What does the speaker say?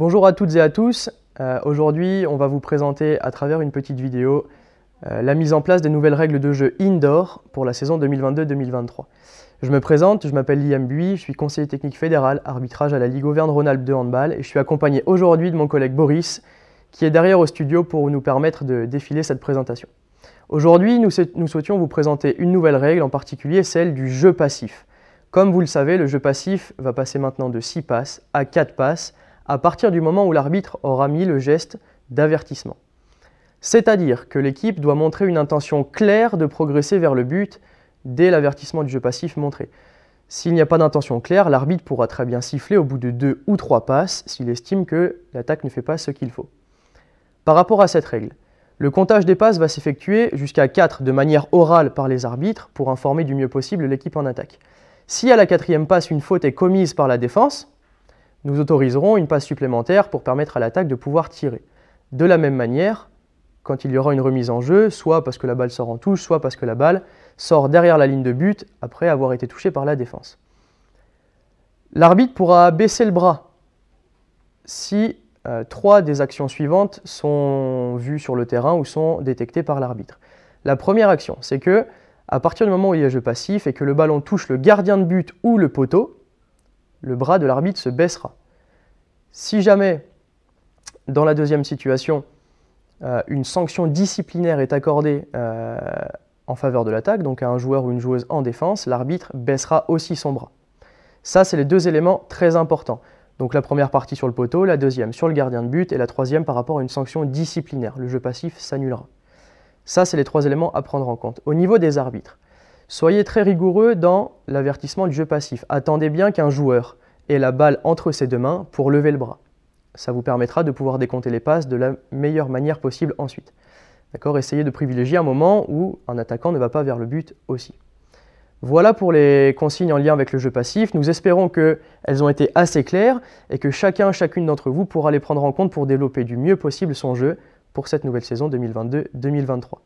Bonjour à toutes et à tous. Aujourd'hui, on va vous présenter à travers une petite vidéo la mise en place des nouvelles règles de jeu indoor pour la saison 2022-2023. Je me présente, je m'appelle Liam Buis, je suis conseiller technique fédéral arbitrage à la Ligue Auvergne-Rhône-Alpes de handball et je suis accompagné aujourd'hui de mon collègue Boris qui est derrière au studio pour nous permettre de défiler cette présentation. Aujourd'hui, nous souhaitions vous présenter une nouvelle règle, en particulier celle du jeu passif. Comme vous le savez, le jeu passif va passer maintenant de 6 passes à 4 passes à partir du moment où l'arbitre aura mis le geste d'avertissement. C'est-à-dire que l'équipe doit montrer une intention claire de progresser vers le but dès l'avertissement du jeu passif montré. S'il n'y a pas d'intention claire, l'arbitre pourra très bien siffler au bout de 2 ou 3 passes s'il estime que l'attaque ne fait pas ce qu'il faut. Par rapport à cette règle, le comptage des passes va s'effectuer jusqu'à 4 de manière orale par les arbitres pour informer du mieux possible l'équipe en attaque. Si à la 4e passe une faute est commise par la défense, nous autoriserons une passe supplémentaire pour permettre à l'attaque de pouvoir tirer. De la même manière, quand il y aura une remise en jeu, soit parce que la balle sort en touche, soit parce que la balle sort derrière la ligne de but après avoir été touchée par la défense. L'arbitre pourra baisser le bras si 3 des actions suivantes sont vues sur le terrain ou sont détectées par l'arbitre. La première action, c'est que à partir du moment où il y a jeu passif et que le ballon touche le gardien de but ou le poteau, le bras de l'arbitre se baissera. Si jamais, dans la deuxième situation, une sanction disciplinaire est accordée en faveur de l'attaque, donc à un joueur ou une joueuse en défense, l'arbitre baissera aussi son bras. Ça, c'est les 2 éléments très importants. Donc la première partie sur le poteau, la deuxième sur le gardien de but et la troisième par rapport à une sanction disciplinaire. Le jeu passif s'annulera. Ça, c'est les 3 éléments à prendre en compte. Au niveau des arbitres, soyez très rigoureux dans l'avertissement du jeu passif. Attendez bien qu'un joueur ait la balle entre ses 2 mains pour lever le bras. Ça vous permettra de pouvoir décompter les passes de la meilleure manière possible ensuite. D'accord ? Essayez de privilégier un moment où un attaquant ne va pas vers le but aussi. Voilà pour les consignes en lien avec le jeu passif. Nous espérons qu'elles ont été assez claires et que chacune d'entre vous pourra les prendre en compte pour développer du mieux possible son jeu pour cette nouvelle saison 2022-2023.